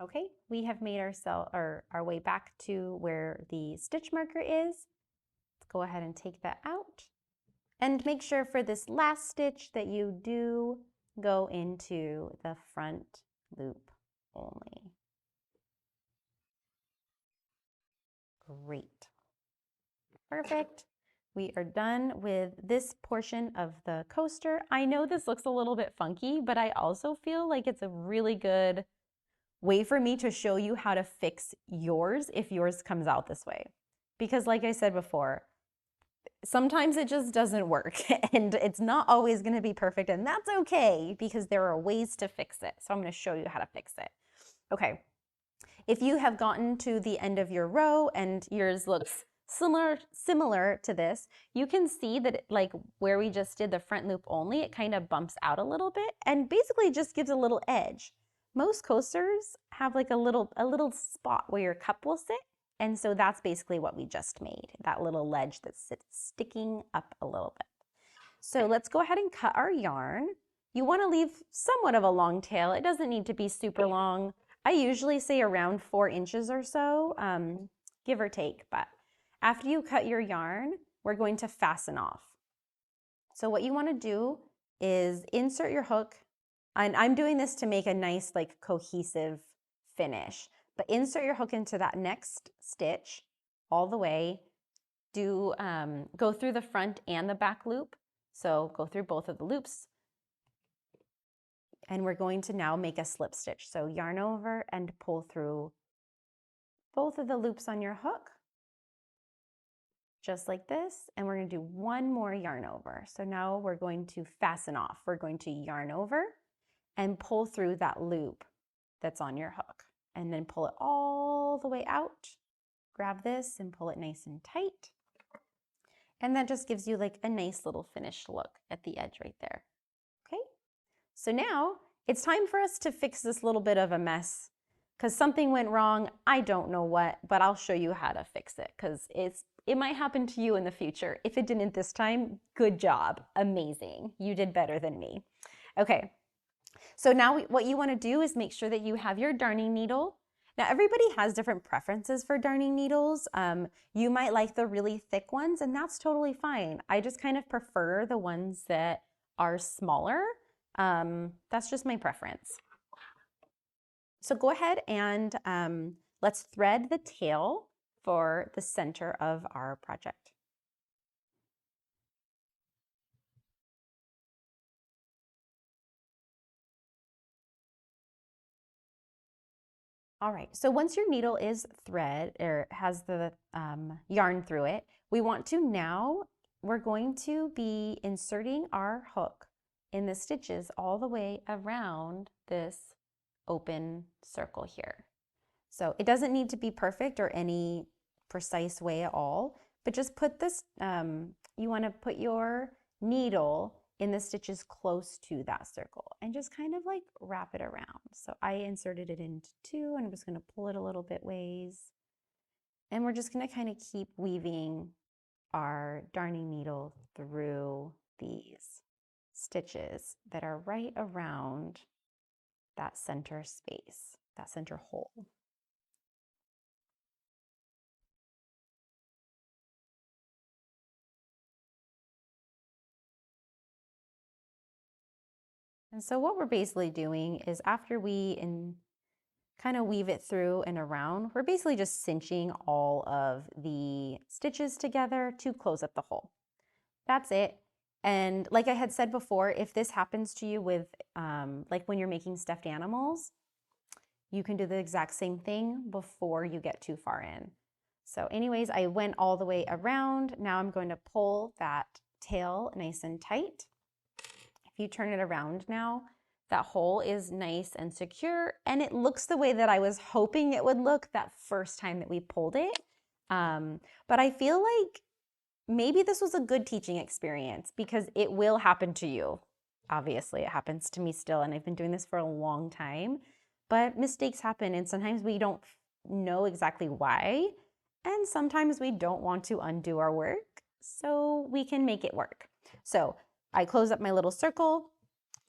Okay, we have made our way back to where the stitch marker is. Let's go ahead and take that out. And make sure for this last stitch that you do go into the front loop only. Great. Perfect. We are done with this portion of the coaster. I know this looks a little bit funky, but I also feel like it's a really good way for me to show you how to fix yours if yours comes out this way. Because like I said before, sometimes it just doesn't work and it's not always going to be perfect, and that's okay because there are ways to fix it. So I'm going to show you how to fix it. Okay. If you have gotten to the end of your row and yours looks similar to this, you can see that like where we just did the front loop only, it kind of bumps out a little bit and basically just gives a little edge. Most coasters have like a little spot where your cup will sit, and so that's basically what we just made, that little ledge that's sticking up a little bit. So let's go ahead and cut our yarn. You want to leave somewhat of a long tail. It doesn't need to be super long. I usually say around 4 inches or so, give or take, but after you cut your yarn, we're going to fasten off. So what you want to do is insert your hook, and I'm doing this to make a nice like cohesive finish, but insert your hook into that next stitch all the way. Go through the front and the back loop. So go through both of the loops. And we're going to now make a slip stitch. So yarn over and pull through both of the loops on your hook, just like this. And we're going to do one more yarn over. So now we're going to fasten off. We're going to yarn over and pull through that loop that's on your hook. And then pull it all the way out. Grab this and pull it nice and tight. And that just gives you like a nice little finished look at the edge right there. Okay, so now it's time for us to fix this little bit of a mess because something went wrong. I don't know what, but I'll show you how to fix it because it might happen to you in the future. If it didn't this time, good job. Amazing. You did better than me. Okay, so now what you want to do is make sure that you have your darning needle. Now everybody has different preferences for darning needles. You might like the really thick ones, and that's totally fine. I just kind of prefer the ones that are smaller. That's just my preference. So go ahead and let's thread the tail for the center of our project. All right, so once your needle is thread or has the yarn through it, we're going to be inserting our hook in the stitches all the way around this open circle here. So it doesn't need to be perfect or any precise way at all, but just put this, you want to put your needle in the stitches close to that circle and just kind of like wrap it around. So I inserted it into 2 and I'm just going to pull it a little bit ways. And we're just going to kind of keep weaving our darning needle through these stitches that are right around that center space, that center hole. And so what we're basically doing is after we kind of weave it through and around, we're basically just cinching all of the stitches together to close up the hole. That's it. And like I had said before, if this happens to you with like when you're making stuffed animals, you can do the exact same thing before you get too far in. So anyways, I went all the way around. Now I'm going to pull that tail nice and tight. If you turn it around now, that hole is nice and secure, and it looks the way that I was hoping it would look that first time that we pulled it. But I feel like maybe this was a good teaching experience because it will happen to you. Obviously, it happens to me still, and I've been doing this for a long time, but mistakes happen, and sometimes we don't know exactly why, and sometimes we don't want to undo our work, so we can make it work. So I close up my little circle,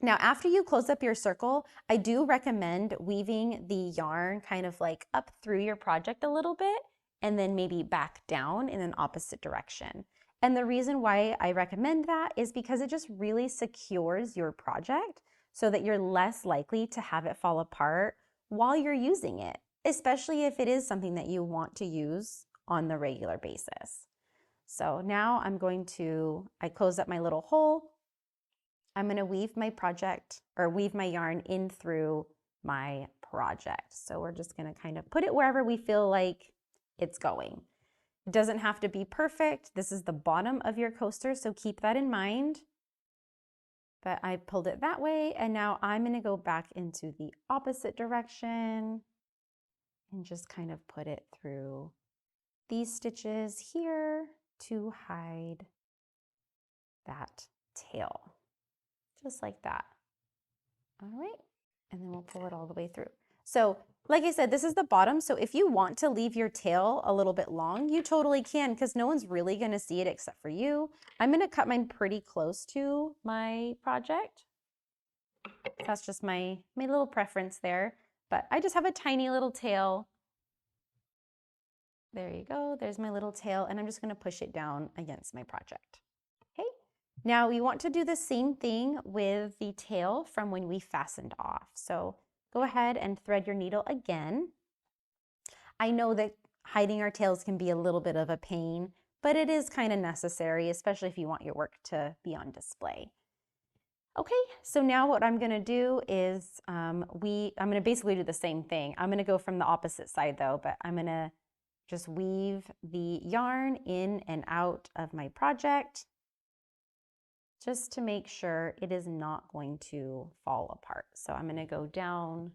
Now, after you close up your circle, I do recommend weaving the yarn kind of like up through your project a little bit and then maybe back down in an opposite direction. And the reason why I recommend that is because it just really secures your project so that you're less likely to have it fall apart while you're using it, especially if it is something that you want to use on the regular basis. So now I closed up my little hole. I'm going to weave my project or weave my yarn in through my project. So we're just going to kind of put it wherever we feel like it's going. It doesn't have to be perfect. This is the bottom of your coaster, so keep that in mind. But I pulled it that way, and now I'm going to go back into the opposite direction and just kind of put it through these stitches here to hide that tail. Just like that. All right, and then we'll pull it all the way through. So like I said, this is the bottom, so if you want to leave your tail a little bit long, you totally can because no one's really gonna see it except for you. I'm gonna cut mine pretty close to my project. That's just my little preference there, but I just have a tiny little tail. There you go, there's my little tail, and I'm just gonna push it down against my project. Okay. Now we want to do the same thing with the tail from when we fastened off. So go ahead and thread your needle again. I know that hiding our tails can be a little bit of a pain, but it is kind of necessary, especially if you want your work to be on display. Okay, so now what I'm gonna do is I'm gonna basically do the same thing. I'm gonna go from the opposite side though, but I'm gonna just weave the yarn in and out of my project, just to make sure it is not going to fall apart. So I'm going to go down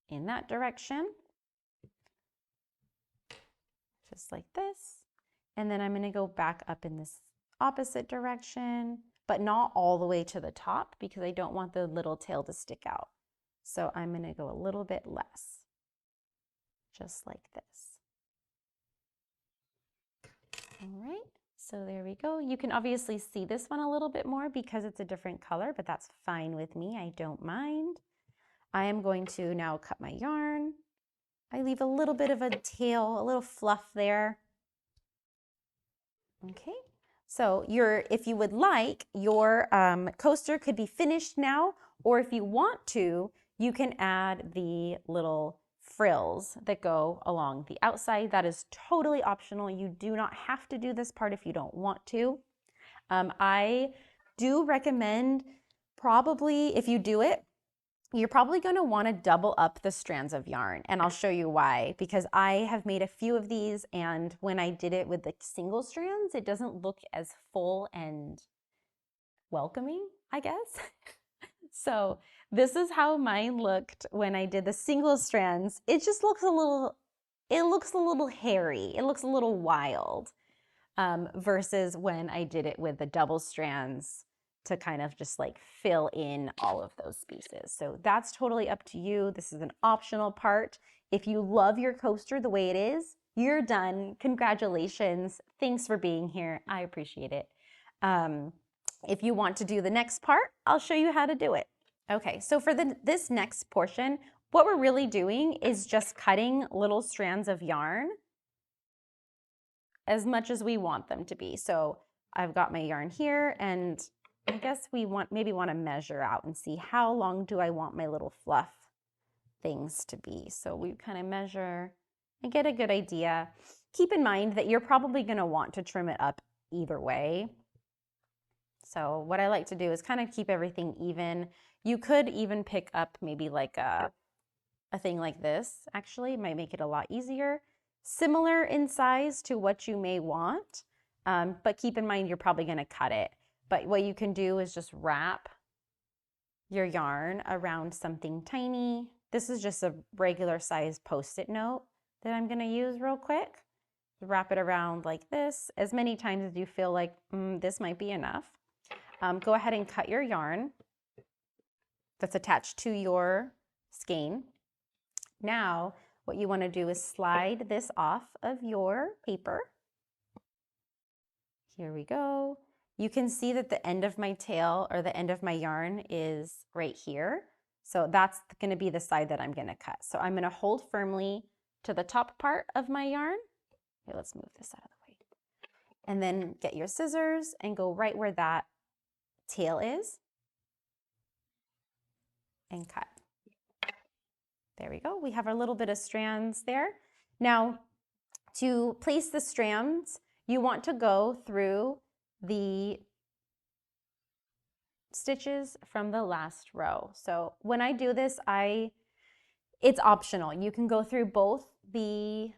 in that direction, just like this. And then I'm going to go back up in this opposite direction, but not all the way to the top because I don't want the little tail to stick out. So I'm going to go a little bit less, just like this. All right. So there we go. You can obviously see this one a little bit more because it's a different color, but that's fine with me. I don't mind. I am going to now cut my yarn. I leave a little bit of a tail, a little fluff there. Okay. So if you would like, your coaster could be finished now, or if you want to, you can add the little frills that go along the outside. That is totally optional. You do not have to do this part if you don't want to. I do recommend probably if you do it, you're probably going to want to double up the strands of yarn, and I'll show you why, because I have made a few of these, and when I did it with the single strands, it doesn't look as full and welcoming, I guess. So this is how mine looked when I did the single strands. It just looks a little hairy. It looks a little wild versus when I did it with the double strands to kind of just like fill in all of those pieces. So that's totally up to you. This is an optional part. If you love your coaster the way it is, you're done. Congratulations. Thanks for being here. I appreciate it. If you want to do the next part, I'll show you how to do it. Okay, so for this next portion, what we're really doing is just cutting little strands of yarn as much as we want them to be. So I've got my yarn here, and I guess we maybe want to measure out and see how long do I want my little fluff things to be. So we kind of measure and get a good idea. Keep in mind that you're probably going to want to trim it up either way. So what I like to do is kind of keep everything even. You could even pick up maybe like a thing like this. Actually, it might make it a lot easier. Similar in size to what you may want, but keep in mind you're probably going to cut it. But what you can do is just wrap your yarn around something tiny. This is just a regular size Post-it note that I'm going to use real quick. Wrap it around like this as many times as you feel like this might be enough. Go ahead and cut your yarn that's attached to your skein. Now, what you want to do is slide this off of your paper. Here we go. you can see that the end of my tail or the end of my yarn is right here. So that's going to be the side that I'm going to cut. So I'm going to hold firmly to the top part of my yarn. Okay, let's move this out of the way. And then get your scissors and go right where that tail is and cut. There we go. We have our little bit of strands there. Now, to place the strands, you want to go through the stitches from the last row. So when I do this, it's optional. You can go through both the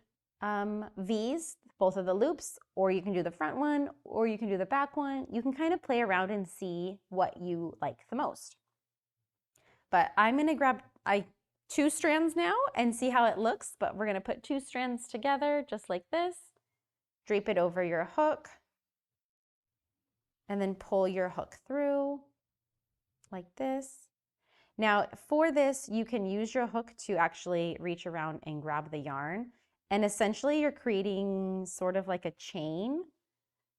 V's, both of the loops, or you can do the front one, or you can do the back one. You can kind of play around and see what you like the most. But I'm gonna grab 2 strands now and see how it looks, but we're gonna put 2 strands together just like this, drape it over your hook, and then pull your hook through like this. Now for this, you can use your hook to actually reach around and grab the yarn. And essentially you're creating sort of like a chain.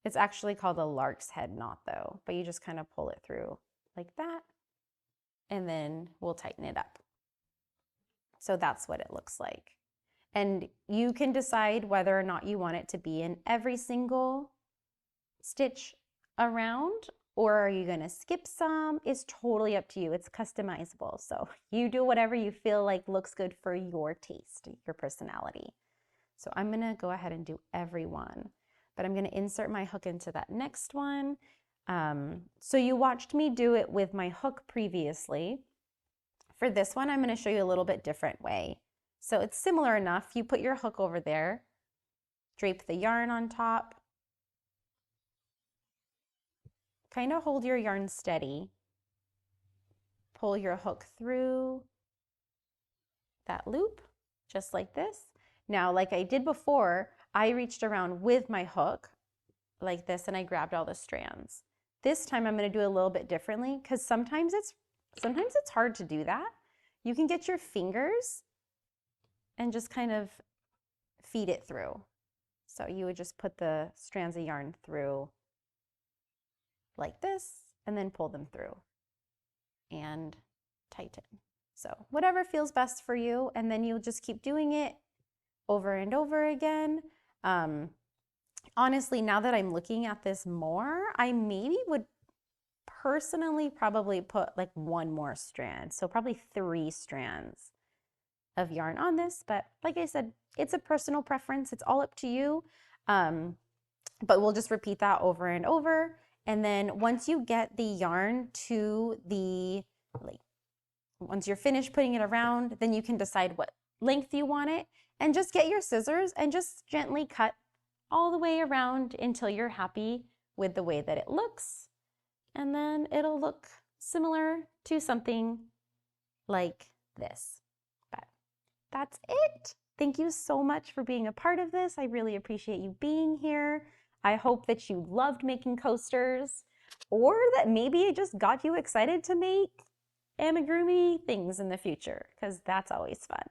It's actually called a lark's head knot though, but you just kind of pull it through like that. And then we'll tighten it up. So that's what it looks like. And you can decide whether or not you want it to be in every single stitch around, or are you going to skip some? It's totally up to you. It's customizable. So you do whatever you feel like looks good for your taste, your personality. So I'm going to go ahead and do every one, but I'm going to insert my hook into that next one. So you watched me do it with my hook previously. For this one, I'm going to show you a little bit different way. So it's similar enough. You put your hook over there, drape the yarn on top, kind of hold your yarn steady, pull your hook through that loop, just like this. Now, like I did before, I reached around with my hook like this and I grabbed all the strands. This time I'm going to do a little bit differently because sometimes it's hard to do that. You can get your fingers and just kind of feed it through. So you would just put the strands of yarn through like this and then pull them through and tighten. So whatever feels best for you, and then you'll just keep doing it over and over again. Honestly, now that I'm looking at this more, I maybe would personally probably put like 1 more strand. So probably 3 strands of yarn on this. But like I said, it's a personal preference. It's all up to you. But we'll just repeat that over and over. And then once you get the yarn to the, once you're finished putting it around, then you can decide what length you want it. And just get your scissors and just gently cut all the way around until you're happy with the way that it looks. And then it'll look similar to something like this. But that's it. Thank you so much for being a part of this. I really appreciate you being here. I hope that you loved making coasters, or that maybe it just got you excited to make amigurumi things in the future, because that's always fun.